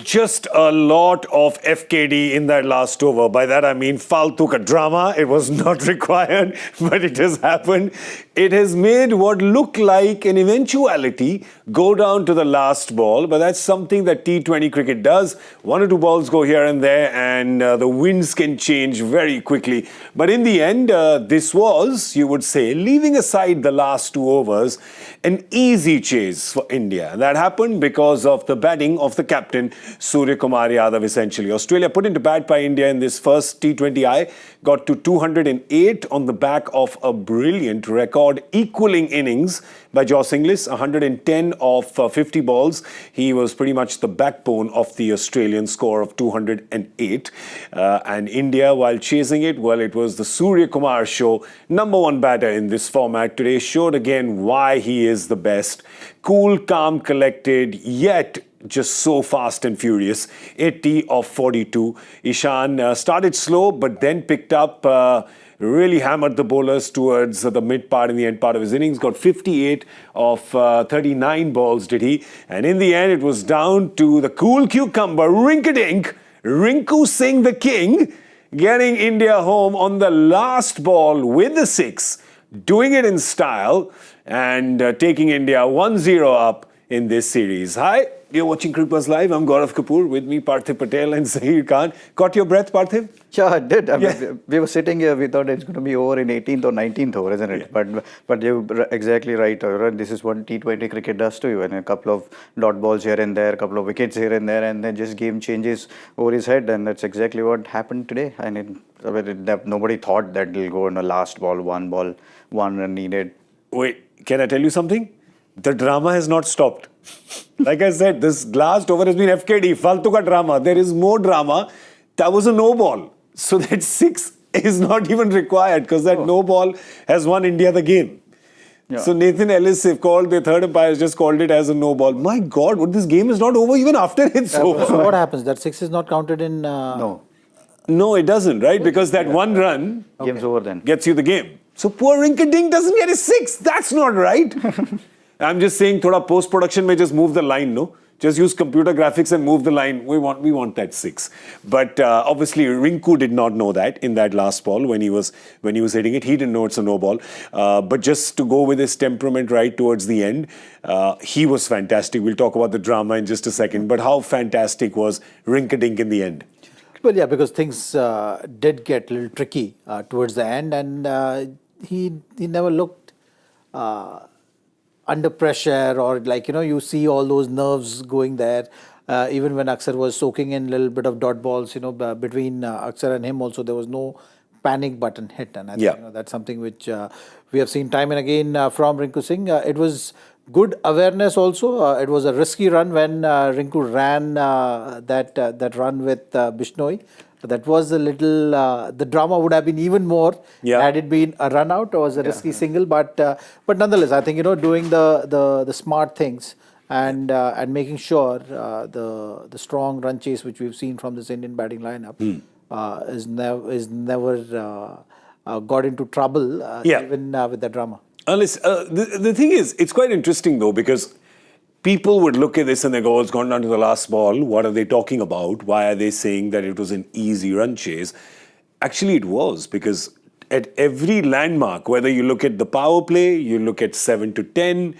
Just a lot of FKD in that last over. By that I mean faltu ka drama. It was not required, but it has happened. It has made what looked like an eventuality go down to the last ball, but that's something that T20 cricket does. One or two balls go here and there, and the winds can change very quickly. But in the end, this was, you would say, leaving aside the last 2 overs, an easy chase for India. That happened because of the batting of the captain, Suryakumar Yadav, essentially. Australia put into bat by India in this first T20I, got to 208 on the back of a brilliant record equaling innings by Joss Inglis, 110 of 50 balls. He was pretty much the backbone of the Australian score of 208. And India, while chasing it, well, it was the Suryakumar show. #1 batter in this format today, showed again why he is the best. Cool, calm, collected, yet just so fast and furious. 80 of 42. Ishan started slow, but then picked up, really hammered the bowlers towards the mid part and the end part of his innings. Got 58 of 39 balls, did he? And in the end, it was down to the cool cucumber, Rinkadink, Rinku Singh the King, getting India home on the last ball with the 6, doing it in style, and taking India 1-0 up in this series. Hi, you're watching Cricbuzz Live. I'm Gaurav Kapur. With me, Parthiv Patel and Zaheer Khan. Caught your breath, Parthiv? Yeah, I did. I mean, we were sitting here, we thought it's going to be over in 18th or 19th over, isn't it? Yeah. But you're exactly right. This is what T20 cricket does to you. And a couple of dot balls here and there, a couple of wickets here and there, and then just game changes over his head. And that's exactly what happened today. And nobody thought that it'll go in the last ball, one run needed. Wait, can I tell you something? The drama has not stopped. Like I said, this last over has been FKD, faltu ka drama. There is more drama. That was a no ball. So that 6 is not even required because that no ball has won India the game. Yeah. So Nathan Ellis, if called, the third umpire has just called it as a no ball. My God, this game is not over even after it's over. So what happens? That 6 is not counted in... No, it doesn't, right? Because that one run game's over then. Gets you the game. So poor Rinkadink doesn't get his 6. That's not right. I'm just saying, thoda post-production may just move the line, no? Just use computer graphics and move the line. We want that 6. But obviously, Rinku did not know that in that last ball when he was hitting it. He didn't know it's a no ball. But just to go with his temperament right towards the end, he was fantastic. We'll talk about the drama in just a second. But how fantastic was Rinkadink in the end? Well, yeah, because things did get a little tricky towards the end, and he never looked under pressure, or you see all those nerves going there. Even when Akshar was soaking in a little bit of dot balls, between Akshar and him also, there was no panic button hit. And I think that's something which we have seen time and again from Rinku Singh. It was good awareness also. It was a risky run when Rinku ran that run with Bishnoi. That was a little, the drama would have been even more had it been a run out. It was a risky single, but nonetheless, I think, doing the smart things and making sure the strong run chase which we've seen from this Indian batting lineup is never got into trouble even with the drama. The thing is, it's quite interesting though, because people would look at this and they go, it's gone down to the last ball. What are they talking about? Why are they saying that it was an easy run chase? Actually, it was, because at every landmark, whether you look at the power play, you look at 7 to 10,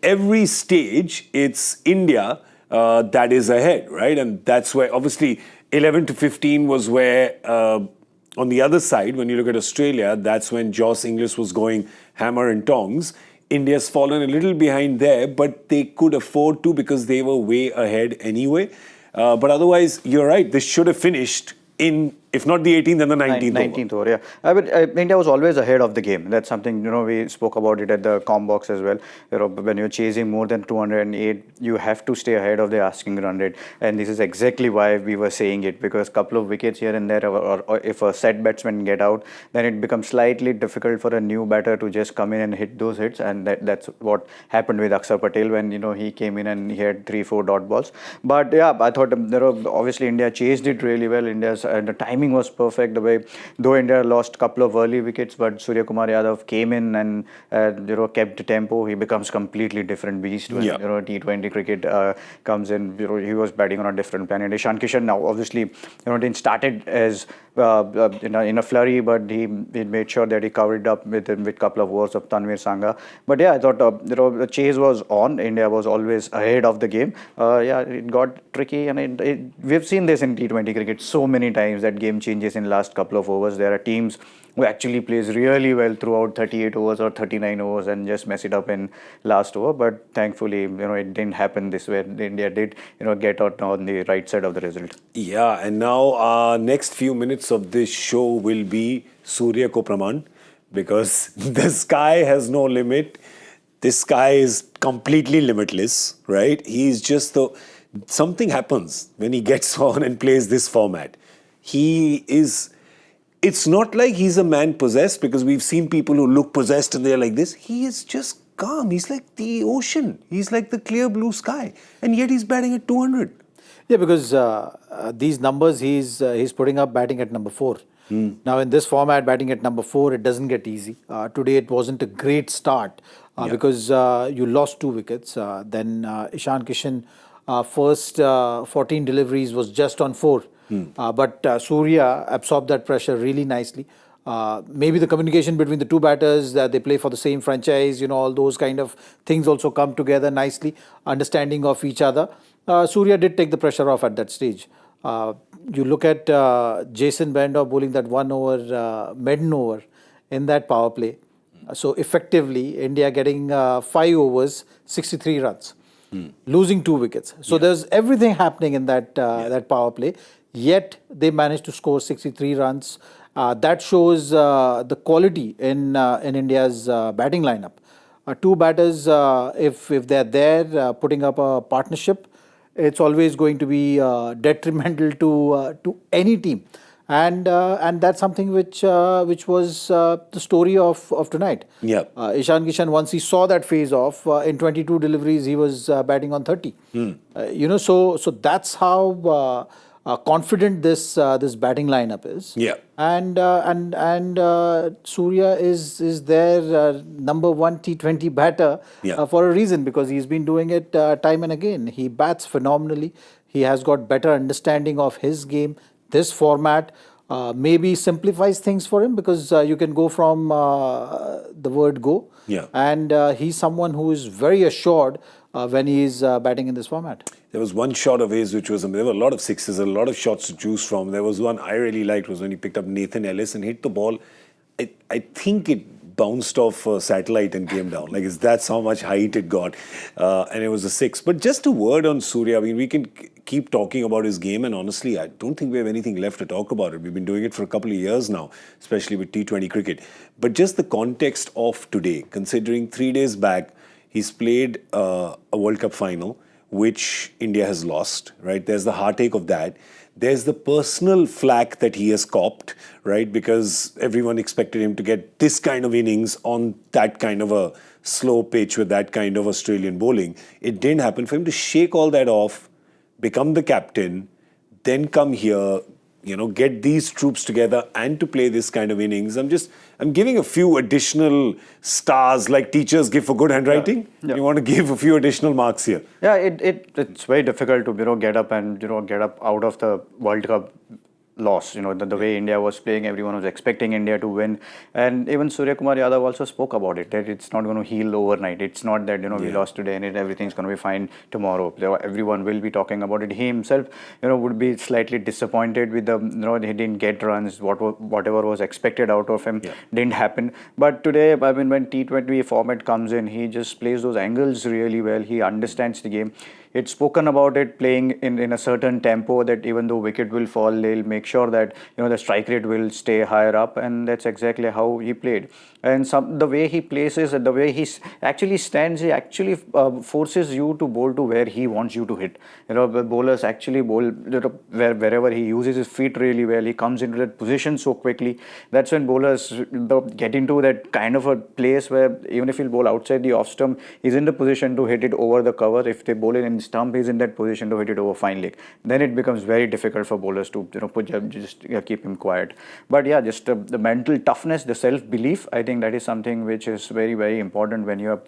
every stage, it's India that is ahead, right? And that's where, obviously, 11 to 15 was where, on the other side, when you look at Australia, that's when Joss Inglis was going hammer and tongs. India's fallen a little behind there, but they could afford to because they were way ahead anyway. But otherwise, you're right. This should have finished in, if not the 18th, then the 19th over. Yeah. I mean, India was always ahead of the game. That's something, we spoke about it at the comm box as well. When you're chasing more than 208, you have to stay ahead of the asking run rate. And this is exactly why we were saying it, because a couple of wickets here and there, or if a set batsman get out, then it becomes slightly difficult for a new batter to just come in and hit those hits. And that's what happened with Akshar Patel when, he came in and he had 3-4 dot balls. But yeah, I thought, obviously India chased it really well. India's the timing timing was perfect. The way, though India lost a couple of early wickets, but Suryakumar Yadav came in and kept the tempo. He becomes completely different beast when T20 cricket comes in. He was batting on a different planet. Ishan Kishan now obviously didn't started as in a flurry, but he made sure that he covered it up with a couple of overs of Tanvir Sangha. But yeah, I thought the chase was on. India was always ahead of the game. It got tricky, and we've seen this in T20 cricket so many times that game changes in last couple of overs. There are teams who actually plays really well throughout 38 overs or 39 overs and just mess it up in last over. But thankfully, it didn't happen this way. India did, get out on the right side of the result. Yeah, and now our next few minutes of this show will be Surya ko praman, because the sky has no limit. This sky is completely limitless, right? He's just something happens when he gets on and plays this format. It's not like he's a man possessed, because we've seen people who look possessed and they're like this. He is just calm. He's like the ocean. He's like the clear blue sky. And yet he's batting at 200. Yeah, because these numbers he's putting up batting at number 4. Now in this format, batting at number 4, it doesn't get easy. Today it wasn't a great start because you lost 2 wickets. Then Ishan Kishan, first 14 deliveries was just on 4. But Surya absorbed that pressure really nicely. Maybe the communication between the two batters, they play for the same franchise, all those kind of things also come together nicely, understanding of each other. Surya did take the pressure off at that stage. You look at Jason Bender bowling that 1 over, maiden over in that power play. So effectively, India getting 5 overs, 63 runs, losing 2 wickets. So there's everything happening in that power play. Yet they managed to score 63 runs. That shows the quality in India's batting lineup. 2 batters, if they're there putting up a partnership, it's always going to be detrimental to any team, and that's something which was the story of tonight. Yeah. Ishan Kishan, once he saw that phase off in 22 deliveries, he was batting on 30. So that's how confident this batting lineup is. Yeah. And Surya is their number 1 T20 batter for a reason, because he's been doing it time and again. He bats phenomenally. He has got better understanding of his game. This format maybe simplifies things for him, because you can go from the word go. Yeah. And he's someone who is very assured when he is batting in this format. There was one shot of his which was, there were a lot of sixes, a lot of shots to choose from. There was one I really liked, was when he picked up Nathan Ellis and hit the ball. I think it bounced off a satellite and came down. Like, that's how much height it got. And it was a 6. But just a word on Surya. I mean, we can keep talking about his game, and honestly, I don't think we have anything left to talk about it. We've been doing it for a couple of years now, especially with T20 cricket. But just the context of today, considering 3 days back, he's played a World Cup final, which India has lost, right? There's the heartache of that. There's the personal flack that he has copped, right? Because everyone expected him to get this kind of innings on that kind of a slow pitch with that kind of Australian bowling. It didn't happen. For him to shake all that off, become the captain, then come here, get these troops together and to play this kind of innings. I'm giving a few additional stars like teachers give for good handwriting. Yeah. You want to give a few additional marks here. Yeah, it's very difficult to get up and get up out of the World Cup loss. The way India was playing, everyone was expecting India to win, and even Suryakumar Yadav also spoke about it, that it's not going to heal overnight. It's not that we lost today and everything's going to be fine tomorrow. Everyone will be talking about it. He himself would be slightly disappointed with the he didn't get runs. Whatever was expected out of him didn't happen. But today, I mean, when T20 format comes in, he just plays those angles really well. He understands the game. It's spoken about it playing in a certain tempo, that even though wicket will fall, they'll make sure that the strike rate will stay higher up, and that's exactly how he played. And the way he places it, the way he actually stands, he actually forces you to bowl to where he wants you to hit. Bowlers actually bowl wherever he uses his feet really well. He comes into that position so quickly. That's when bowlers get into that kind of a place where even if he'll bowl outside the off stump, he's in the position to hit it over the cover. If they bowl it in spin stump, he's in that position to hit it over fine leg. Then it becomes very difficult for bowlers to keep him quiet. But yeah, just the mental toughness, the self-belief, I think that is something which is very, very important when you're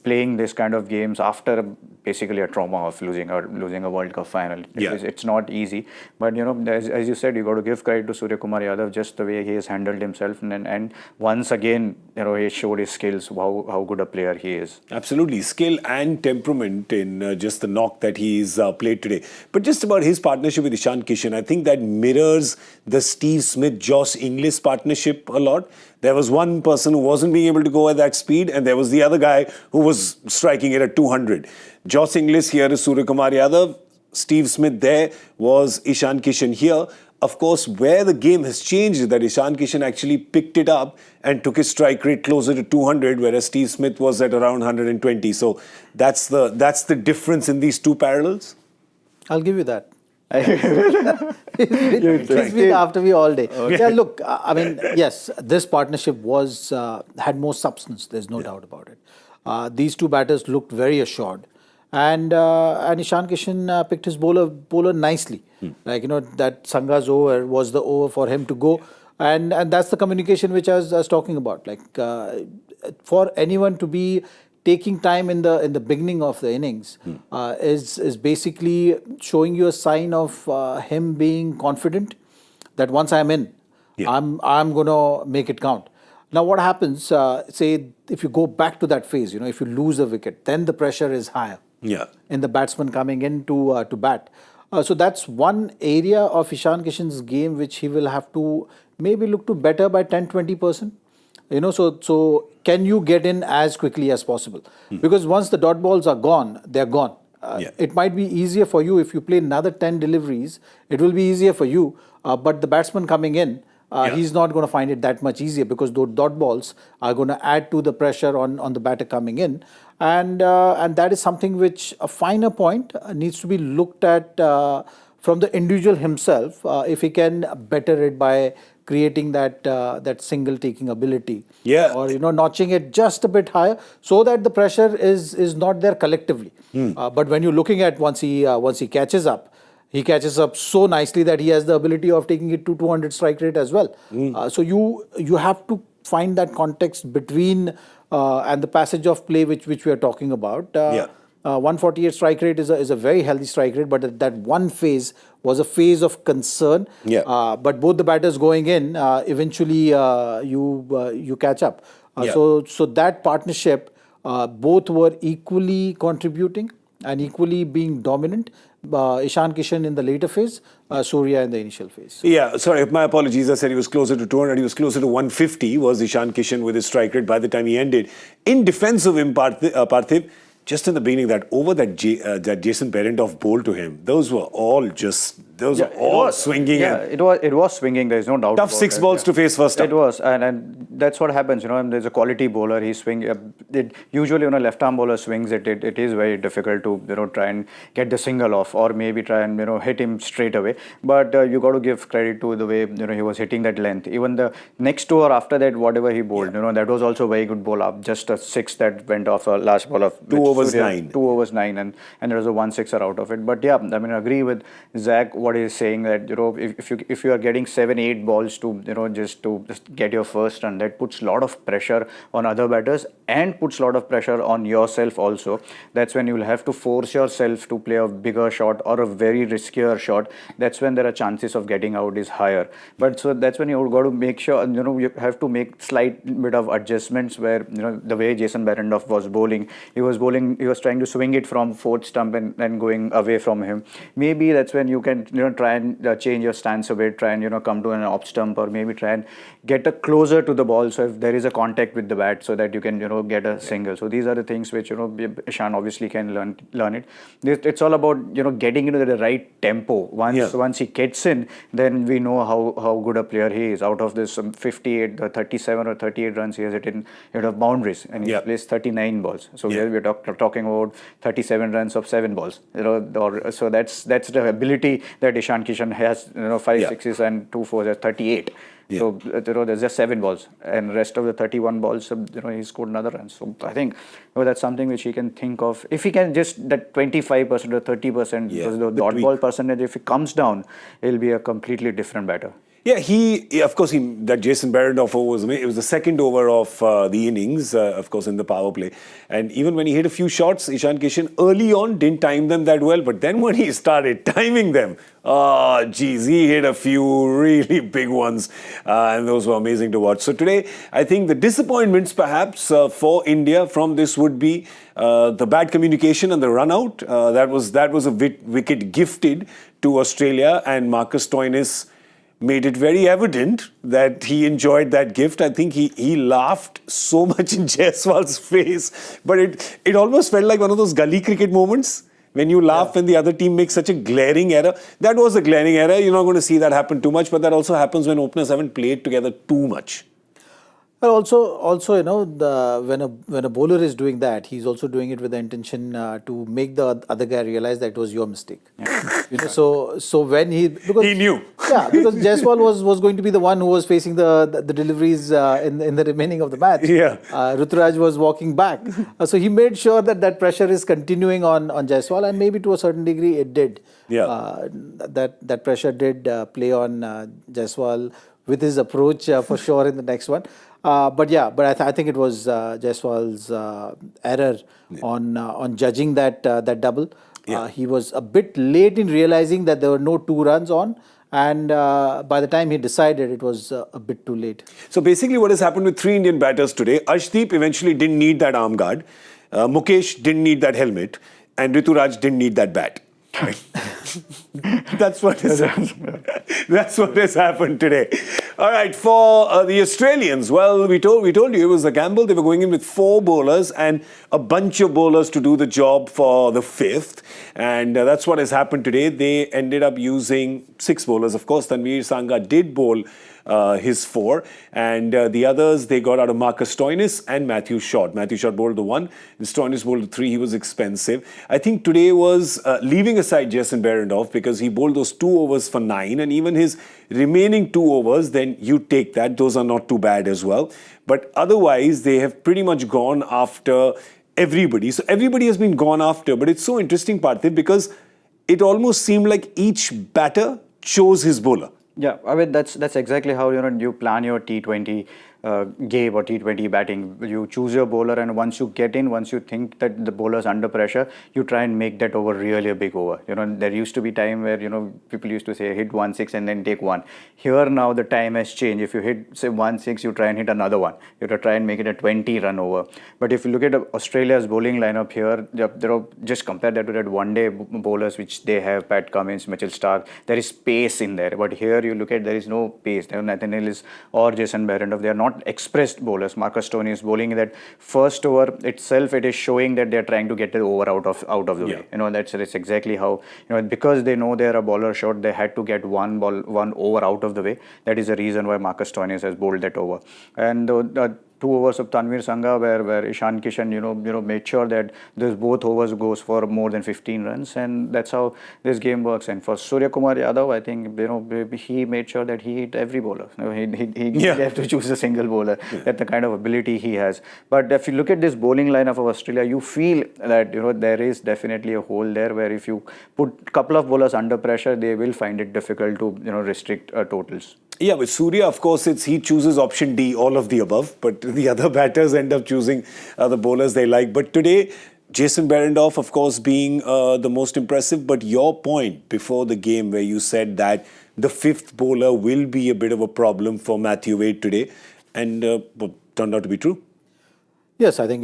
playing this kind of games after basically a trauma of losing a World Cup final. It's not easy. But as you said, you got to give credit to Suryakumar Yadav, just the way he has handled himself, and once again, he showed his skills, how good a player he is. Absolutely, skill and temperament in just the knock that he's played today. But just about his partnership with Ishan Kishan, I think that mirrors the Steve Smith-Josh Inglis partnership a lot. There was one person who wasn't being able to go at that speed, and there was the other guy who was striking it at 200. Josh Inglis here is Suryakumar Yadav. Steve Smith there was Ishan Kishan here. Of course, where the game has changed is that Ishan Kishan actually picked it up and took his strike rate closer to 200, whereas Steve Smith was at around 120. So that's the difference in these two parallels. I'll give you that. He's been after me all day. Okay. Yeah, look, I mean, yes, this partnership had more substance. There's no doubt about it. These two batters looked very assured. And Ishan Kishan picked his bowler nicely. Like, that Sanga's over was the over for him to go. And that's the communication which I was talking about. Like, for anyone to be taking time in the beginning of the innings is basically showing you a sign of him being confident that once I'm in, I'm going to make it count. Now, what happens, say, if you go back to that phase, if you lose a wicket, then the pressure is higher. In the batsman coming in to bat. So that's one area of Ishan Kishan's game which he will have to maybe look to better by 10-20%. So can you get in as quickly as possible? Because once the dot balls are gone, they're gone. It might be easier for you if you play another 10 deliveries. It will be easier for you. But the batsman coming in, he's not going to find it that much easier because those dot balls are going to add to the pressure on the batter coming in. And that is something which a finer point needs to be looked at from the individual himself if he can better it by creating that single taking ability. Or notching it just a bit higher so that the pressure is not there collectively. But when you're looking at once he catches up, he catches up so nicely that he has the ability of taking it to 200 strike rate as well. So you have to find that context between and the passage of play which we are talking about. 148 strike rate is a very healthy strike rate, but that one phase was a phase of concern. But both the batters going in, eventually you catch up. So that partnership, both were equally contributing and equally being dominant. Ishan Kishan in the later phase, Surya in the initial phase. Sorry, my apologies. I said he was closer to 200. He was closer to 150 was Ishan Kishan with his strike rate by the time he ended. In defense of him, Parthiv, just in the beginning, that over that Jason Behrendorff bowled to him, those were all swinging. It was swinging. There is no doubt. Tough six balls to face first up. It was, and that's what happens. And there's a quality bowler. He swing. Usually, when a left-arm bowler swings, it is very difficult to try and get the single off, or maybe try and hit him straight away. But you got to give credit to the way he was hitting that length. Even the next over after that, whatever he bowled, that was also a very good bowl up. Just a six that went off a last ball of 2 overs 9. 2 overs 9, and there was a 1-6er out of it. But yeah, I mean, I agree with Zach what he's saying that if you are getting 7-8 balls to just get your first run, that puts a lot of pressure on other batters and puts a lot of pressure on yourself also. That's when you will have to force yourself to play a bigger shot or a very riskier shot. That's when there are chances of getting out is higher. But so that's when you got to make sure you have to make slight bit of adjustments where the way Jason Behrendorff was bowling, he was trying to swing it from fourth stump and going away from him. Maybe that's when you can try and change your stance a bit, try and come to an off stump, or maybe try and get closer to the ball. So if there is a contact with the bat, so that you can get a single. So these are the things which Ishan obviously can learn it. It's all about getting into the right tempo. Once he gets in, then we know how good a player he is. Out of this 58, 37 or 38 runs he has hit in boundaries, and he plays 39 balls. So here we are talking talking about 37 runs of 7 balls. So that's the ability that Ishan Kishan has. 5 sixes and 2 fours, 38. Yeah. So there's just 7 balls, and rest of the 31 balls, he scored another run. So I think that's something which he can think of. If he can just that 25% or 30%, the dot ball percentage, if it comes down, he'll be a completely different batter. Yeah, of course, that Jason Behrendorff over it was the second over of the innings, of course, in the power play. And even when he hit a few shots, Ishan Kishan early on didn't time them that well. But then when he started timing them, he hit a few really big ones. And those were amazing to watch. So today, I think the disappointments perhaps for India from this would be the bad communication and the run out. That was a wicket gifted to Australia, and Marcus Stoinis made it very evident that he enjoyed that gift. I think he laughed so much in Jaiswal's face, but it almost felt like one of those gully cricket moments when you laugh when the other team makes such a glaring error. That was a glaring error. You're not going to see that happen too much, but that also happens when openers haven't played together too much. But also, when a bowler is doing that, he's also doing it with the intention to make the other guy realize that it was your mistake. Yeah. So when because he knew. Yeah, because Jaiswal was going to be the one who was facing the deliveries in the remaining of the match. Yeah. Ruturaj was walking back, so he made sure that pressure is continuing on Jaiswal, and maybe to a certain degree it did. Yeah. That pressure did play on Jaiswal with his approach for sure in the next one. But I think it was Jaiswal's error on judging that double. Yeah. He was a bit late in realizing that there were no 2 runs on, and by the time he decided, it was a bit too late. So basically what has happened with 3 Indian batters today, Arshdeep eventually didn't need that arm guard, Mukesh didn't need that helmet, and Rituraj didn't need that bat. That's what has happened today. All right, for the Australians, well, we told you it was a gamble. They were going in with 4 bowlers and a bunch of bowlers to do the job for the 5th, and that's what has happened today. They ended up using 6 bowlers. Of course, Tanveer Sangha did bowl his 4, and the others they got out of Marcus Stoinis and Matthew Short. Matthew Short bowled the 1, and Stoinis bowled the 3. He was expensive. I think today was leaving aside Jason Behrendorff, because he bowled those 2 overs for 9, and even his remaining 2 overs, then you take that. Those are not too bad as well. But otherwise, they have pretty much gone after everybody. So everybody has been gone after. But it's so interesting, Parthiv, because it almost seemed like each batter chose his bowler. Yeah, I mean that's exactly how you plan your T20 game or T20 batting. You choose your bowler, and once you think that the bowler's under pressure, you try and make that over really a big over. There used to be time where people used to say hit 1-6 and then take 1. Here now the time has changed. If you hit say 1-6, you try and hit another one. You have to try and make it a 20 run over. But if you look at Australia's bowling lineup here, just compare that to that one-day bowlers which they have: Pat Cummins, Mitchell Starc. There is pace in there, but here you look at there is no pace. Nathan Ellis or Jason Behrendorff, they are not expressed bowlers. Marcus Stoinis is bowling that first over itself. It is showing that they are trying to get the over out of the way. That's exactly how because they know they are a bowler short, they had to get one over out of the way. That is the reason why Marcus Stoinis has bowled that over. And 2 overs of Tanveer Sangha where Ishan Kishan made sure that those both overs goes for more than 15 runs, and that's how this game works. And for Suryakumar Yadav, I think he made sure that he hit every bowler. He had to choose a single bowler. That's the kind of ability he has. But if you look at this bowling lineup of Australia, you feel that there is definitely a hole there where if you put a couple of bowlers under pressure, they will find it difficult to restrict totals. Yeah, with Surya, of course, he chooses option D, all of the above, but the other batters end up choosing the bowlers they like. But today, Jason Behrendorff, of course, being the most impressive. But your point before the game where you said that the 5th bowler will be a bit of a problem for Matthew Wade today, and turned out to be true. Yes, I think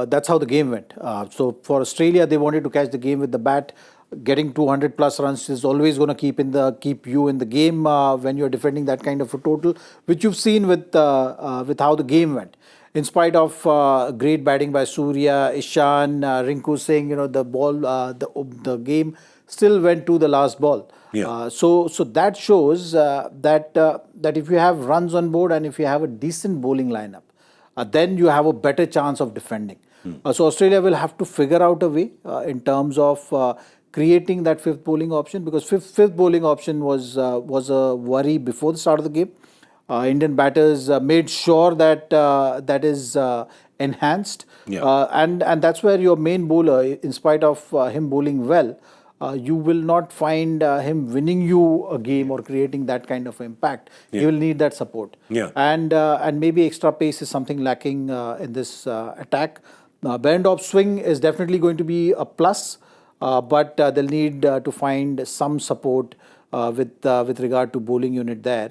that's how the game went. So for Australia, they wanted to catch the game with the bat. Getting 200 plus runs is always going to keep you in the game when you're defending that kind of a total, which you've seen with how the game went. In spite of great batting by Surya, Ishan, Rinku Singh, the game still went to the last ball. Yeah. So that shows that if you have runs on board and if you have a decent bowling lineup, then you have a better chance of defending. So Australia will have to figure out a way in terms of creating that fifth bowling option, because fifth bowling option was a worry before the start of the game. Indian batters made sure that that is enhanced, and that's where your main bowler, in spite of him bowling well, you will not find him winning you a game or creating that kind of impact. You will need that support, and maybe extra pace is something lacking in this attack. Bend off swing is definitely going to be a plus, but they'll need to find some support with regard to bowling unit there.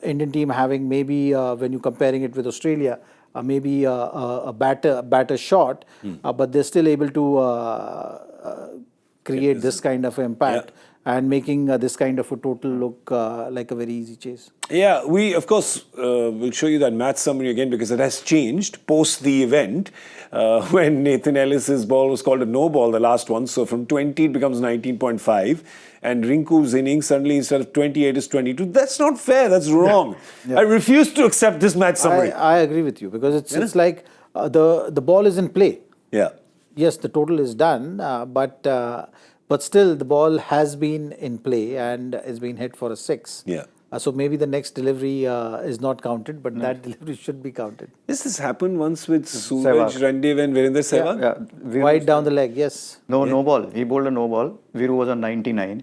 Indian team having maybe when you're comparing it with Australia, maybe a batter short, but they're still able to create this kind of impact and making this kind of a total look like a very easy chase. Yeah, we of course will show you that match summary again, because it has changed post the event when Nathan Ellis's ball was called a no ball, the last one. So from 20 it becomes 19.5, and Rinku's innings suddenly instead of 28 is 22. That's not fair. That's wrong. I refuse to accept this match summary. I agree with you, because it's like the ball is in play. Yeah. Yes, the total is done, but still the ball has been in play and is being hit for a 6. Yeah. So maybe the next delivery is not counted, but that delivery should be counted. This happened once with Suraj Randev and Virender Sehwag? Yeah. Wide down the leg, yes. No ball. He bowled a no ball. Viru was on 99.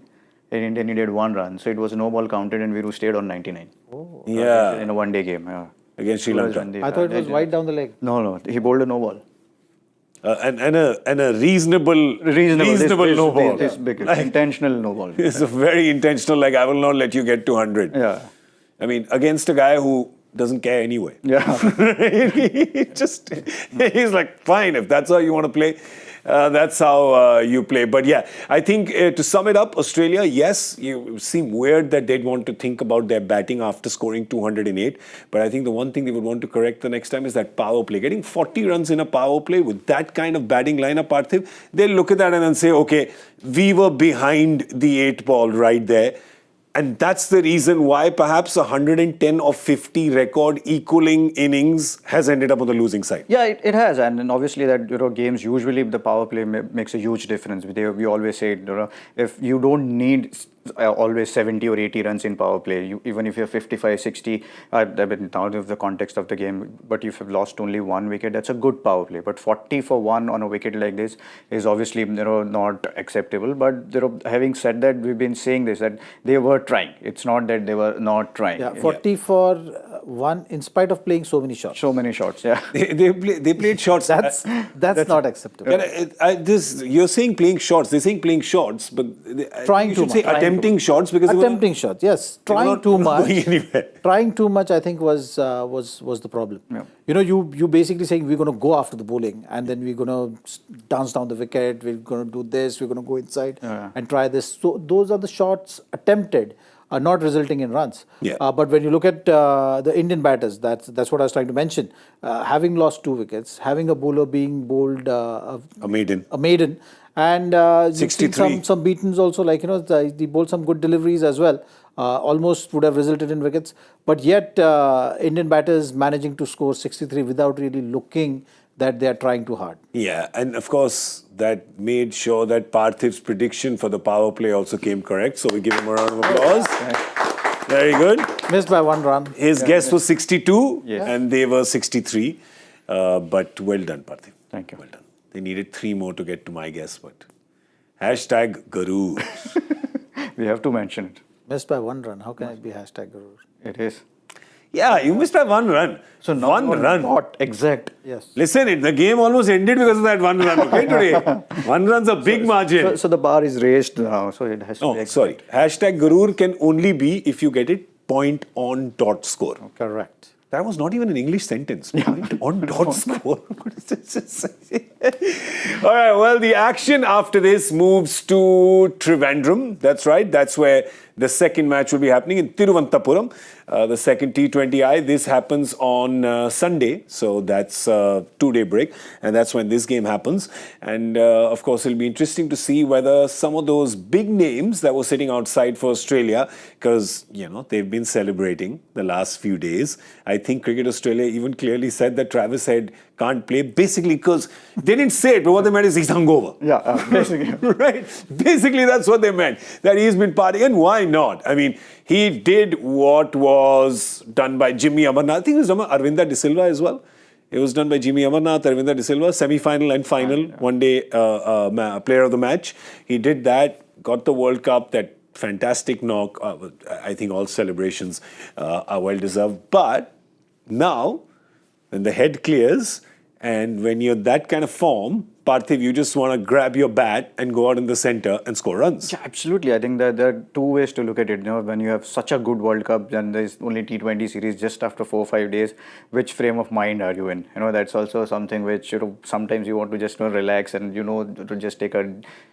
And India needed 1 run. So it was a no ball counted and Viru stayed on 99. Oh. Yeah. In a one-day game. Yeah. Against Sri Lanka. I thought it was wide down the leg. No. He bowled a no ball. And a reasonable no ball. This big, intentional no ball. It's a very intentional, like, I will not let you get to 100. Yeah. I mean, against a guy who doesn't care anyway. Yeah. He's like, fine, if that's how you want to play, that's how you play. But yeah, I think to sum it up, Australia, yes, you seem weird that they'd want to think about their batting after scoring 208. But I think the one thing they would want to correct the next time is that power play. Getting 40 runs in a power play with that kind of batting lineup, Parthiv, they'll look at that and then say, okay, we were behind the 8 ball right there. And that's the reason why perhaps 110 of 50 record equaling innings has ended up on the losing side. Yeah, it has, and obviously that games usually the power play makes a huge difference. We always say if you don't need always 70 or 80 runs in power play, even if you're 55, 60, I mean, out of the context of the game, but if you've lost only 1 wicket, that's a good power play. But 40 for 1 on a wicket like this is obviously not acceptable. But having said that, we've been saying this, that they were trying. It's not that they were not trying. Yeah, 40 for 1 in spite of playing so many shots. So many shots, yeah. They played shots. That's not acceptable. You're saying playing shots. They're saying playing shots, but Trying too much. Attempting shots, because attempting shots, yes. Trying too much. Trying too much, I think, was the problem. Yeah. You basically saying we're going to go after the bowling, and then we're going to dance down the wicket. We're going to do this. We're going to go inside and try this. So those are the shots attempted, are not resulting in runs. Yeah. But when you look at the Indian batters, that's what I was trying to mention. Having lost 2 wickets, having a bowler being bowled a maiden. And you've seen some beatings also, like, they bowled some good deliveries as well. Almost would have resulted in wickets. But yet, Indian batters managing to score 63 without really looking that they are trying too hard. Yeah, and of course, that made sure that Parthiv's prediction for the power play also came correct. So we give him a round of applause. Very good. Missed by 1 run. His guess was 62, and they were 63. But well done, Parthiv. Thank you. Well done. They needed 3 more to get to my guess, but #Guru. We have to mention it. Missed by 1 run. How can it be #Guru? It is. Yeah, you missed by 1 run. So one run. Not exact. Yes. Listen, the game almost ended because of that 1 run. Okay, today 1 run's a big margin. So the bar is raised now. So it has to be exact. Sorry. #Gurur can only be if you get it point on dot score. Correct. That was not even an English sentence. Point on dot score. All right, well, the action after this moves to Trivandrum. That's right. That's where the second match will be happening in Thiruvananthapuram. The second T20I. This happens on Sunday. So that's a 2-day break. And that's when this game happens. And of course, it'll be interesting to see whether some of those big names that were sitting outside for Australia, because, they've been celebrating the last few days. I think Cricket Australia even clearly said that Travis Head can't play, basically because they didn't say it, but what they meant is he's hungover. Yeah, basically. Right? Basically, that's what they meant. That he's been partying, and why not? I mean, he did what was done by Jimmy Amarnath. I think it was done by Arvinda De Silva as well. It was done by Jimmy Amarnath, Arvinda De Silva, semi-final and final, one-day player of the match. He did that, got the World Cup, that fantastic knock. I think all celebrations are well-deserved. But now, when the head clears, and when you're that kind of form, Parthiv, you just want to grab your bat and go out in the center and score runs. Yeah, absolutely. I think that there are two ways to look at it. You know, when you have such a good World Cup, then there's only T20 series just after 4 or 5 days. Which frame of mind are you in? You know, that's also something which, you know, sometimes you want to just relax and, you know, to just take a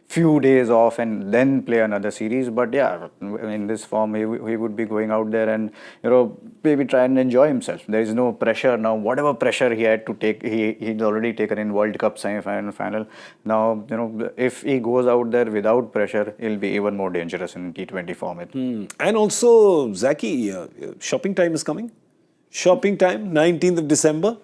few days off and then play another series. But yeah, in this form, he would be going out there and, you know, maybe try and enjoy himself. There is no pressure now. Whatever pressure he had to take, he'd already taken in World Cup semi-final, final. Now, you know, if he goes out there without pressure, he'll be even more dangerous in T20 format. And also, Zaki, shopping time is coming. Shopping time, 19th of December.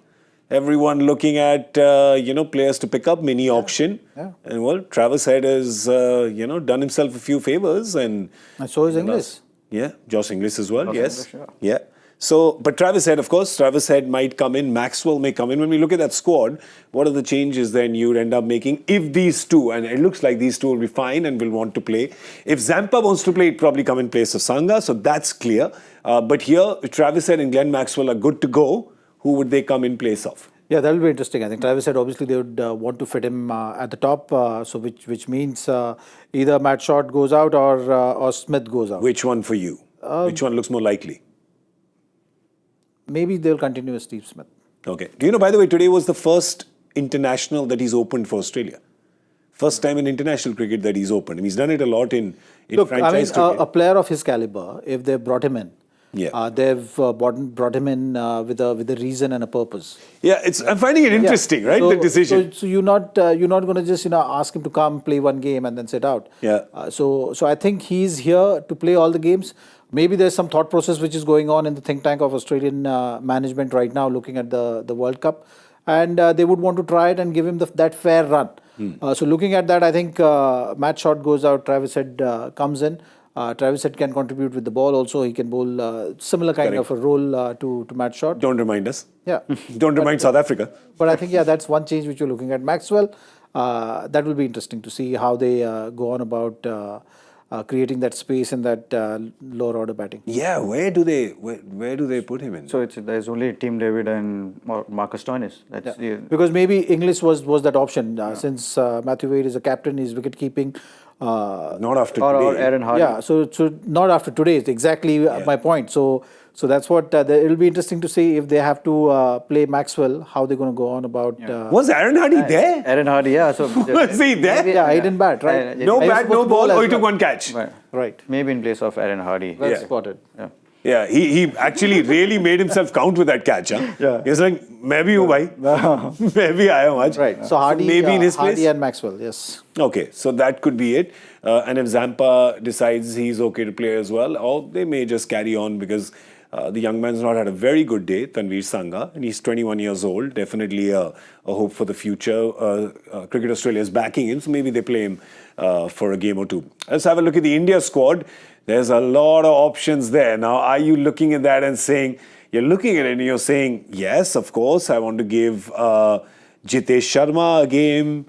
Everyone looking at, you know, players to pick up, mini auction. Yeah. And well, Travis Head has, you know, done himself a few favors. And so is English. Yeah, Josh Inglis as well, yes. English, yeah. So, but Travis Head, of course, Travis Head might come in, Maxwell may come in. When we look at that squad, what are the changes then you'd end up making if these two, and it looks like these two will be fine and will want to play. If Zampa wants to play, he'd probably come in place of Sangha, so that's clear. But here, if Travis Head and Glenn Maxwell are good to go, who would they come in place of? Yeah, that will be interesting. I think Travis said obviously they would want to fit him at the top, so which means either Matt Short goes out or Smith goes out. Which one for you? Which one looks more likely? Maybe they'll continue with Steve Smith. Okay. Do you know, by the way, today was the first international that he's opened for Australia. First time in international cricket that he's opened. And he's done it a lot in franchise cricket. A player of his caliber, if they brought him in, they've brought him in with a reason and a purpose. Yeah, I'm finding it interesting, right? So, the decision. So you're not going to just ask him to come play one game and then sit out. Yeah. So I think he's here to play all the games. Maybe there's some thought process which is going on in the think tank of Australian management right now, looking at the World Cup, and they would want to try it and give him that fair run. So looking at that, I think Matt Short goes out, Travis Head comes in. Travis Head can contribute with the ball also. He can bowl similar kind of a role to Matt Short. Don't remind us. Yeah. Don't remind South Africa. But I think, that's one change which you're looking at. Maxwell, that will be interesting to see how they go on about creating that space in that lower order batting. Yeah, where do they put him in? So there's only Tim David and Marcus Stoinis. Because maybe Inglis was that option since Matthew Wade is a captain, he's wicket keeping. Not after today. Or Aaron Hardy. Yeah, so not after today is exactly my point. So that's what it'll be interesting to see if they have to play Maxwell, how they're going to go on about. Was Aaron Hardy there? Aaron Hardy, yeah. So was he there? Yeah, he didn't bat, right? No bat, no ball. Oh, he took one catch. Right. Maybe in place of Aaron Hardy. Well spotted. Yeah. Yeah, he actually really made himself count with that catch. Huh? Yeah. He's like, maybe you bhai. Maybe I am. Right. So Hardy, maybe in his place. Hardy and Maxwell, yes. Okay, so that could be it. And if Zampa decides he's okay to play as well, or they may just carry on because the young man's not had a very good day, Tanveer Sangha, and he's 21 years old. Definitely a hope for the future. Cricket Australia is backing him, so maybe they play him for a game or two. Let's have a look at the India squad. There's a lot of options there. Now, are you looking at that and saying, you're looking at it and you're saying, yes, of course, I want to give Jitesh Sharma a game.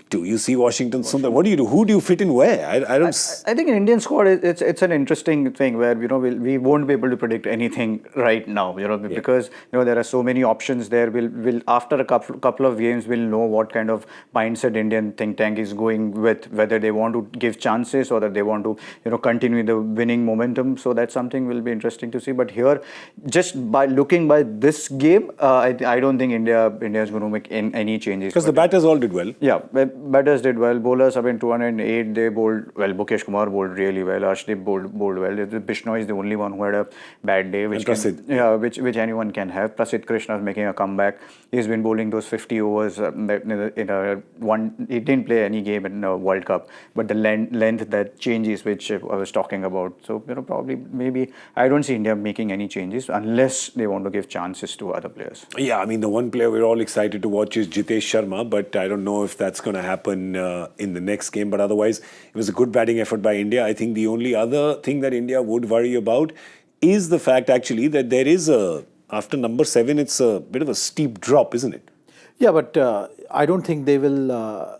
Do you see Washington Sundar? What do you do? Who do you fit in where? I don't. I think in Indian squad, it's an interesting thing where we won't be able to predict anything right now. Because there are so many options there. We'll after a couple of games we'll know what kind of mindset Indian think tank is going with, whether they want to give chances or that they want to continue the winning momentum. So that's something will be interesting to see. But here, just by looking by this game, I don't think India is going to make any changes. Because the batters all did well. Yeah. batters did well. Bowlers, I mean, 208, they bowled well. Mukesh Kumar bowled really well. Arshdeep bowled well. Bishnoi is the only one who had a bad day, which which anyone can have. Prasidh Krishna is making a comeback. He's been bowling those 50 overs in a one. He didn't play any game in the World Cup, but the length that changes, which I was talking about. So probably maybe I don't see India making any changes unless they want to give chances to other players. Yeah, I mean, the one player we're all excited to watch is Jitesh Sharma, but I don't know if that's going to happen in the next game. But otherwise, it was a good batting effort by India. I think the only other thing that India would worry about is the fact, actually, that there is after number 7, it's a bit of a steep drop, isn't it? Yeah, but I don't think they will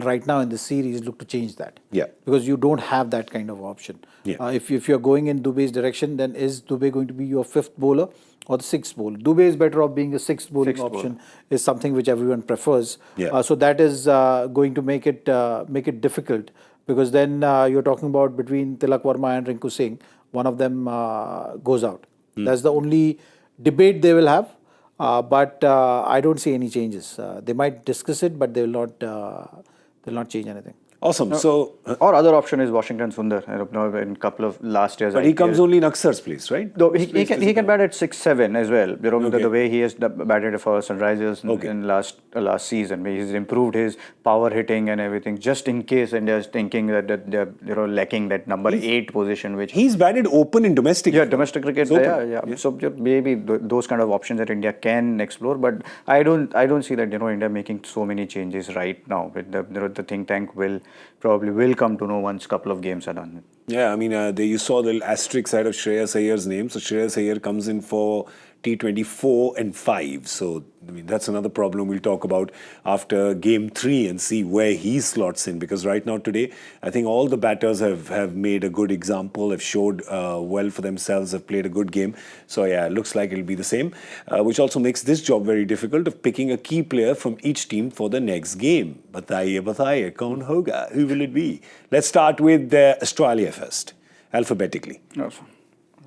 right now in the series look to change that. Yeah. Because you don't have that kind of option. Yeah. If you're going in Dubey's direction, then is Dubey going to be your 5th bowler or the 6th bowler? Dubey is better off being a 6th bowling option, is something which everyone prefers. Yeah. So that is going to make it difficult, because then you're talking about between Tilak Verma and Rinku Singh, one of them goes out. That's the only debate they will have. But I don't see any changes. They might discuss it, but they will not change anything. Awesome. So, or other option is Washington Sundar. In a couple of last years, but he comes only in Aksar's place, right? Though he can bat at 6-7 as well. The way he has batted for Sunrisers in last season, he's improved his power hitting and everything. Just in case India is thinking that they're lacking that number 8 position, which he's batted open in domestic. Yeah, domestic cricket. Yeah. So maybe those kind of options that India can explore. But I don't see that India making so many changes right now. With the think tank will come to know once a couple of games are done. Yeah, I mean, you saw the asterisk side of Shreyas Iyer's name. So Shreyas Iyer comes in for T20 4 and 5. So, I mean, that's another problem we'll talk about after game 3 and see where he slots in. Because right now today, I think all the batters have made a good example, have showed well for themselves, have played a good game. So, yeah, it looks like it'll be the same, which also makes this job very difficult of picking a key player from each team for the next game. Bataiye, kaun hoga? Who will it be? Let's start with Australia first, alphabetically.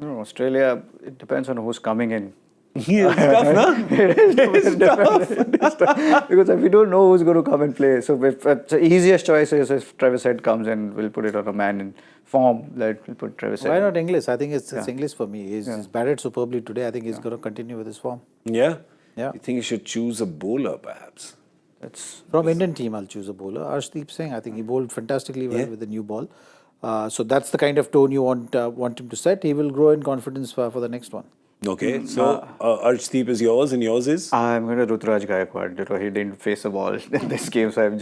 Australia, it depends on who's coming in. Yeah, it's tough, no? It's tough. Because if we don't know who's going to come and play, so the easiest choice is if Travis Head comes in, we'll put it on a man in form. We'll put Travis Head. Why not Inglis? I think it's Inglis for me. He's batted superbly today. I think he's going to continue with his form. Yeah? Yeah. You think you should choose a bowler, perhaps? From Indian team, I'll choose a bowler. Arshdeep Singh, I think he bowled fantastically well with the new ball. So that's the kind of tone you want him to set. He will grow in confidence for the next one. Okay, so Arshdeep is yours, and yours is? I'm going to Ruturaj Gaikwad. He didn't face the ball in this game, so I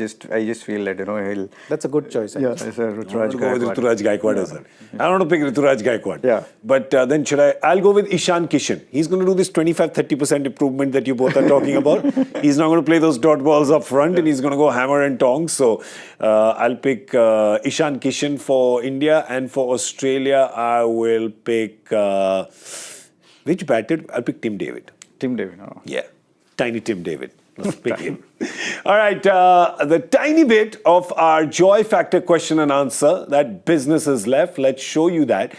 just feel that he'll. That's a good choice. Yeah, it's a Ruturaj Gaikwad. Go with Ruturaj Gaikwad as well. I want to pick Ruturaj Gaikwad. Yeah. But then I'll go with Ishan Kishan. He's going to do this 25-30% improvement that you both are talking about. He's not going to play those dot balls up front, and he's going to go hammer and tongs. So I'll pick Ishan Kishan for India, and for Australia, I will pick. Which batter? I'll pick Tim David. Tim David. Oh. Yeah, tiny Tim David. Let's pick him. All right, the tiny bit of our joy factor question and answer, that business is left. Let's show you that.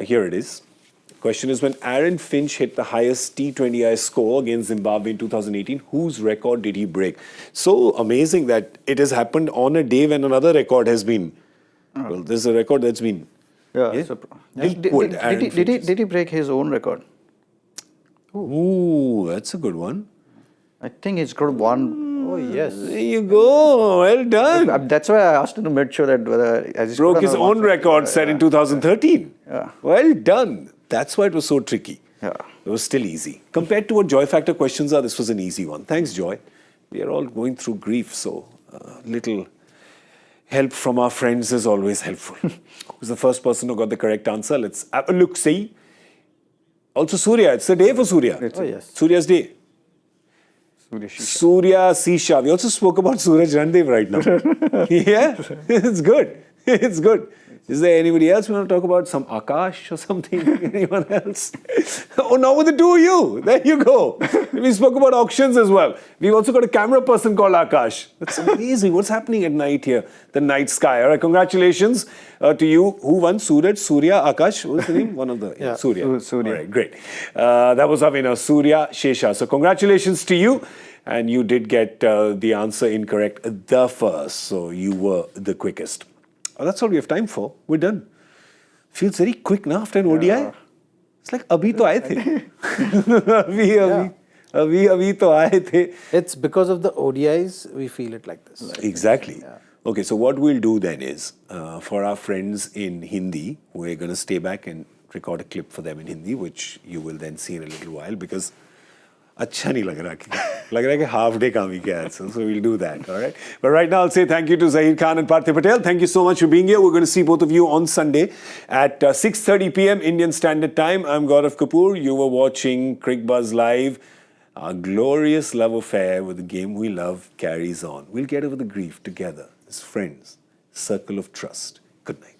Here it is. The question is, when Aaron Finch hit the highest T20I score against Zimbabwe in 2018, whose record did he break? So amazing that it has happened on a day when another record has been. Well, this is a record that's been. Yeah. So, did he break his own record? Ooh, that's a good one. I think he's got one. Oh, yes. There you go. Well done. That's why I asked him to make sure that whether he broke his own record set in 2013. Yeah. Well done. That's why it was so tricky. Yeah. It was still easy. Compared to what Joy Factor questions are, this was an easy one. Thanks, Joy. We are all going through grief, so little help from our friends is always helpful. Who's the first person who got the correct answer? Let's have a look, see. Also Surya, it's the day for Surya. Oh, yes. Surya's day. Surya Sisha. We also spoke about Suraj Randev right now. Yeah, it's good. It's good. Is there anybody else we want to talk about? Some Akash or something? Anyone else? Oh, now with the two of you. There you go. We spoke about auctions as well. We've also got a camera person called Akash. That's amazing. What's happening at night here? The night sky. All right, congratulations to you. Who won? Suraj, Surya, Akash. What was the name? One of the... Yeah. Surya. Surya. All right, great. That was our winner, Surya Shesha. So congratulations to you. and you did get the answer incorrect the first, so you were the quickest. That's all we have time for. We're done. Feels very quick now after an ODI. It's like abhi to aaye the. abhi to aaye the. It's because of the ODIs we feel it like this. Exactly. Okay, so what we'll do then is, for our friends in Hindi, we're going to stay back and record a clip for them in Hindi, which you will then see in a little while, because अच्छा नहीं लग रहा कि half day काम ही किया है, so we'll do that, all right? But right now I'll say thank you to Zaheer Khan and Parthiv Patel. Thank you so much for being here. We're going to see both of you on Sunday at 6:30 p.m. Indian Standard Time. I'm Gaurav Kapur. You were watching Cricbuzz Live. Our glorious love affair with the game we love carries on. We'll get over the grief together as friends. Circle of trust. Good night.